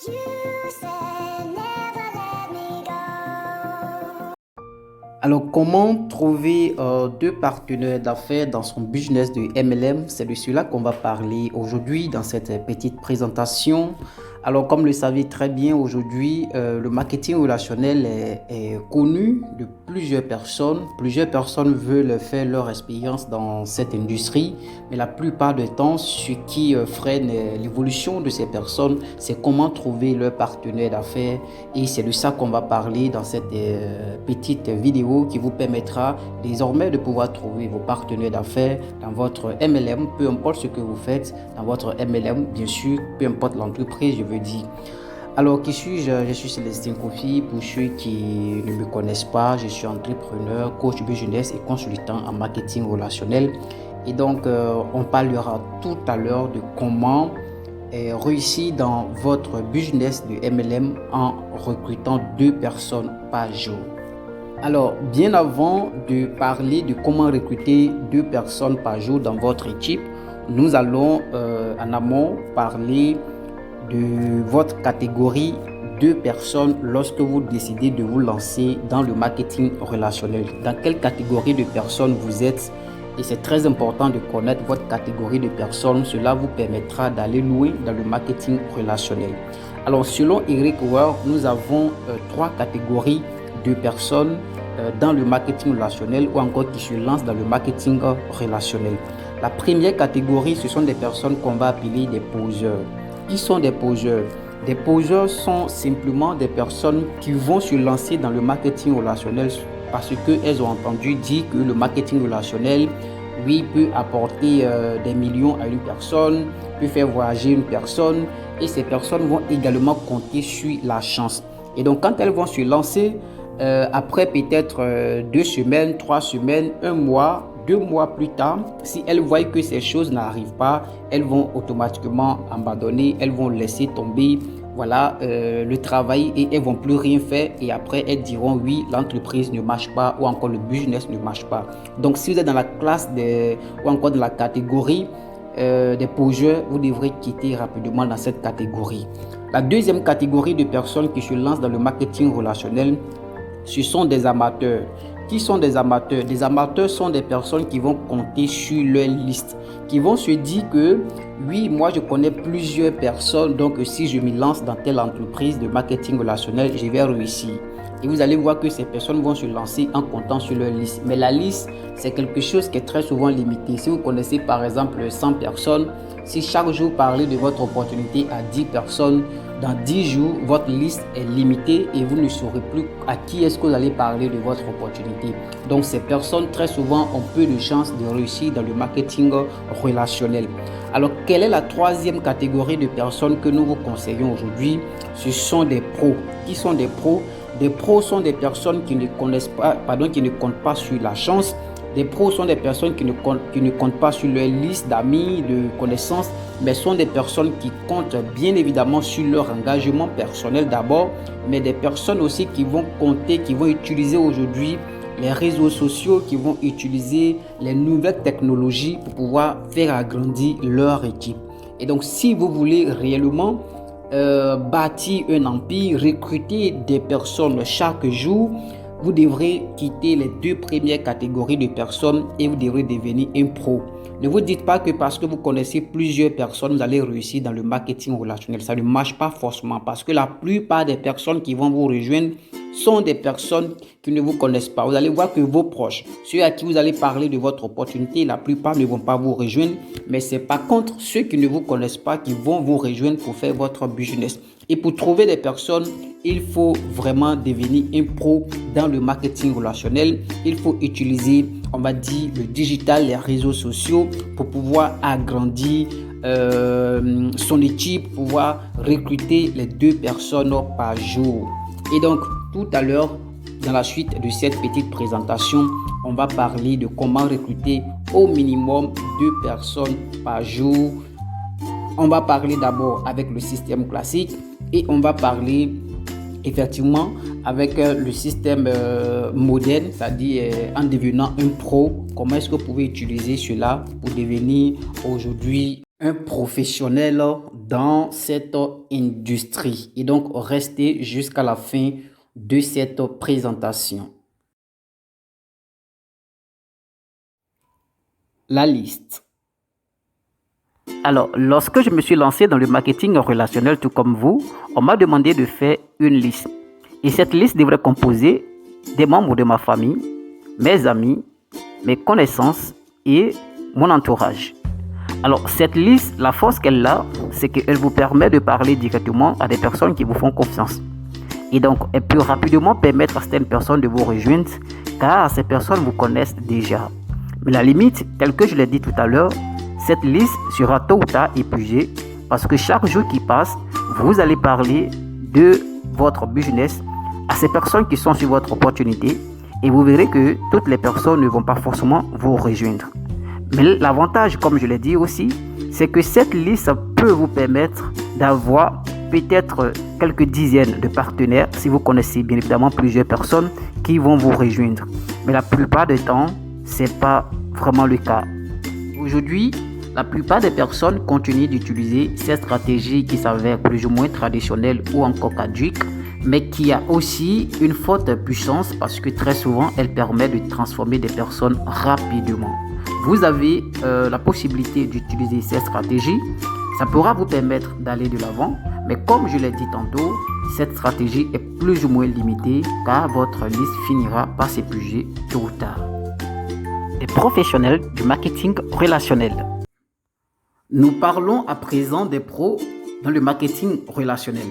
You said never let me go. Alors, comment trouver deux partenaires d'affaires dans son business de MLM? C'est de cela qu'on va parler aujourd'hui dans cette petite présentation. Alors, comme le savez très bien aujourd'hui, le marketing relationnel est connu de plusieurs personnes. Plusieurs personnes veulent faire leur expérience dans cette industrie, mais la plupart du temps, ce qui freine l'évolution de ces personnes, c'est comment trouver leur partenaire d'affaires. Et c'est de ça qu'on va parler dans cette petite vidéo qui vous permettra désormais de pouvoir trouver vos partenaires d'affaires dans votre MLM, peu importe ce que vous faites dans votre MLM, bien sûr, peu importe l'entreprise, je veux dire. Alors, qui suis-je? Je suis Célestin Kofi. Pour ceux qui ne me connaissent pas, je suis entrepreneur, coach business et consultant en marketing relationnel. Et donc, on parlera tout à l'heure de comment réussir dans votre business de MLM en recrutant 2 personnes par jour. Alors, bien avant de parler de comment recruter 2 personnes par jour dans votre équipe, nous allons en amont parler de votre catégorie de personnes lorsque vous décidez de vous lancer dans le marketing relationnel. Dans quelle catégorie de personnes vous êtes? Et c'est très important de connaître votre catégorie de personnes. Cela vous permettra d'aller loin dans le marketing relationnel. Alors, selon Eric Ware, nous avons 3 catégories de personnes dans le marketing relationnel ou encore qui se lancent dans le marketing relationnel. La première catégorie, ce sont des personnes qu'on va appeler des poseurs. Qui sont des poseurs? Des poseurs sont simplement des personnes qui vont se lancer dans le marketing relationnel parce qu'elles ont entendu dire que le marketing relationnel, oui, peut apporter des millions à une personne, peut faire voyager une personne et ces personnes vont également compter sur la chance. Et donc, quand elles vont se lancer, après peut-être 2 semaines, 3 semaines, 1 mois, 2 mois plus tard, si elles voient que ces choses n'arrivent pas, elles vont automatiquement abandonner, elles vont laisser tomber le travail et elles vont plus rien faire et après elles diront oui, l'entreprise ne marche pas ou encore le business ne marche pas. Donc si vous êtes dans la classe ou encore dans la catégorie des poseurs, vous devrez quitter rapidement dans cette catégorie. La deuxième catégorie de personnes qui se lancent dans le marketing relationnel, ce sont des amateurs. Qui sont des amateurs? Des amateurs sont des personnes qui vont compter sur leur liste, qui vont se dire que oui, moi je connais plusieurs personnes, donc si je me lance dans telle entreprise de marketing relationnel, je vais réussir. Et vous allez voir que ces personnes vont se lancer en comptant sur leur liste. Mais la liste, c'est quelque chose qui est très souvent limité. Si vous connaissez par exemple 100 personnes, si chaque jour vous parlez de votre opportunité à 10 personnes, dans 10 jours, votre liste est limitée et vous ne saurez plus à qui est-ce que vous allez parler de votre opportunité. Donc, ces personnes, très souvent, ont peu de chances de réussir dans le marketing relationnel. Alors, quelle est la troisième catégorie de personnes que nous vous conseillons aujourd'hui? Ce sont des pros. Qui sont des pros? Des pros sont des personnes qui ne comptent pas sur la chance. Des pros sont des personnes qui ne comptent pas sur leur liste d'amis, de connaissances, mais sont des personnes qui comptent bien évidemment sur leur engagement personnel d'abord, mais des personnes aussi qui vont compter, qui vont utiliser aujourd'hui les réseaux sociaux, qui vont utiliser les nouvelles technologies pour pouvoir faire agrandir leur équipe. Et donc, si vous voulez réellement bâtir un empire, recruter des personnes chaque jour, vous devrez quitter les 2 premières catégories de personnes et vous devrez devenir un pro. Ne vous dites pas que parce que vous connaissez plusieurs personnes, vous allez réussir dans le marketing relationnel. Ça ne marche pas forcément parce que la plupart des personnes qui vont vous rejoindre sont des personnes qui ne vous connaissent pas. Vous allez voir que vos proches, ceux à qui vous allez parler de votre opportunité, la plupart ne vont pas vous rejoindre. Mais c'est par contre ceux qui ne vous connaissent pas qui vont vous rejoindre pour faire votre business. Et pour trouver des personnes, il faut vraiment devenir un pro dans le marketing relationnel. Il faut utiliser, on va dire, le digital, les réseaux sociaux pour pouvoir agrandir son équipe, pouvoir recruter les 2 personnes par jour. Et donc, tout à l'heure, dans la suite de cette petite présentation, on va parler de comment recruter au minimum 2 personnes par jour. On va parler d'abord avec le système classique et on va parler effectivement avec le système moderne, c'est-à-dire en devenant un pro, comment est-ce que vous pouvez utiliser cela pour devenir aujourd'hui un professionnel dans cette industrie. Et donc, restez jusqu'à la fin de cette présentation. La liste. Alors, lorsque je me suis lancé dans le marketing relationnel, tout comme vous, on m'a demandé de faire une liste. Et cette liste devrait composer des membres de ma famille, mes amis, mes connaissances et mon entourage. Alors, cette liste, la force qu'elle a, c'est qu'elle vous permet de parler directement à des personnes qui vous font confiance. Et donc, elle peut rapidement permettre à certaines personnes de vous rejoindre, car ces personnes vous connaissent déjà. Mais la limite, tel que je l'ai dit tout à l'heure, cette liste sera tôt ou tard épuisée, parce que chaque jour qui passe, vous allez parler de votre business à ces personnes qui sont sur votre opportunité, et vous verrez que toutes les personnes ne vont pas forcément vous rejoindre. Mais l'avantage, comme je l'ai dit aussi, c'est que cette liste peut vous permettre d'avoir peut-être quelques dizaines de partenaires, si vous connaissez bien évidemment plusieurs personnes qui vont vous rejoindre. Mais la plupart du temps, ce n'est pas vraiment le cas. Aujourd'hui, la plupart des personnes continuent d'utiliser cette stratégie qui s'avère plus ou moins traditionnelle ou encore caduque, mais qui a aussi une forte puissance parce que très souvent, elle permet de transformer des personnes rapidement. Vous avez la possibilité d'utiliser cette stratégie. Ça pourra vous permettre d'aller de l'avant, mais comme je l'ai dit tantôt, cette stratégie est plus ou moins limitée car votre liste finira par s'épuiser tôt ou tard. Des professionnels du marketing relationnel. Nous parlons à présent des pros dans le marketing relationnel.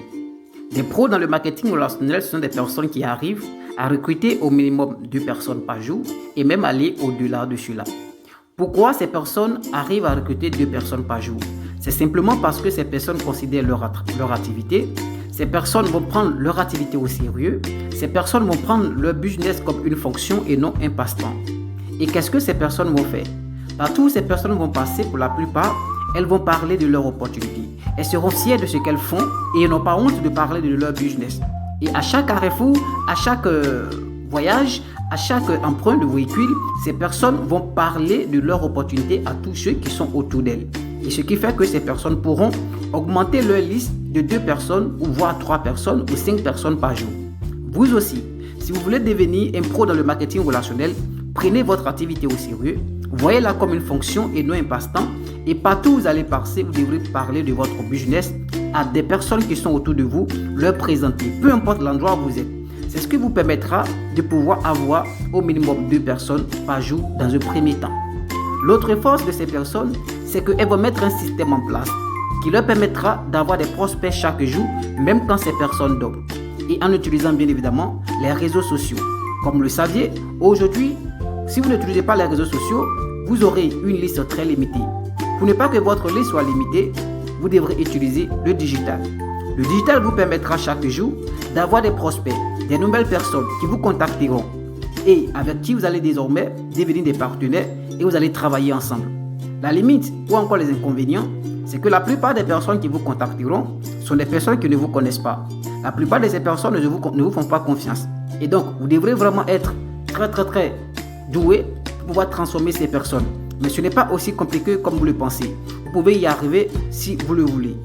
Les pros dans le marketing relationnel sont des personnes qui arrivent à recruter au minimum 2 personnes par jour et même aller au-delà de cela. Pourquoi ces personnes arrivent à recruter 2 personnes par jour? C'est simplement parce que ces personnes considèrent leur activité. Ces personnes vont prendre leur activité au sérieux. Ces personnes vont prendre leur business comme une fonction et non un passe-temps. Et qu'est-ce que ces personnes vont faire? Partout où ces personnes vont passer, pour la plupart, elles vont parler de leur opportunité. Elles seront fières de ce qu'elles font et elles n'ont pas honte de parler de leur business. Et à chaque carrefour, à chaque voyage, à chaque emprunt de véhicule, ces personnes vont parler de leur opportunité à tous ceux qui sont autour d'elles. Et ce qui fait que ces personnes pourront augmenter leur liste de 2 personnes ou voire 3 personnes ou 5 personnes par jour. Vous aussi, si vous voulez devenir un pro dans le marketing relationnel, prenez votre activité au sérieux, voyez-la comme une fonction et non un passe-temps. Et partout où vous allez passer, vous devrez parler de votre business à des personnes qui sont autour de vous, leur présenter, peu importe l'endroit où vous êtes. C'est ce qui vous permettra de pouvoir avoir au minimum 2 personnes par jour dans un premier temps. L'autre force de ces personnes, c'est qu'elles vont mettre un système en place qui leur permettra d'avoir des prospects chaque jour, même quand ces personnes dorment. Et en utilisant bien évidemment les réseaux sociaux. Comme vous le saviez, aujourd'hui, si vous n'utilisez pas les réseaux sociaux, vous aurez une liste très limitée. Pour ne pas que votre liste soit limitée, vous devrez utiliser le digital. Le digital vous permettra chaque jour d'avoir des prospects, des nouvelles personnes qui vous contacteront et avec qui vous allez désormais devenir des partenaires et vous allez travailler ensemble. La limite ou encore les inconvénients, c'est que la plupart des personnes qui vous contacteront sont des personnes qui ne vous connaissent pas. La plupart de ces personnes ne vous font pas confiance. Et donc, vous devrez vraiment être très doué pour pouvoir transformer ces personnes. Mais ce n'est pas aussi compliqué comme vous le pensez. Vous pouvez y arriver si vous le voulez.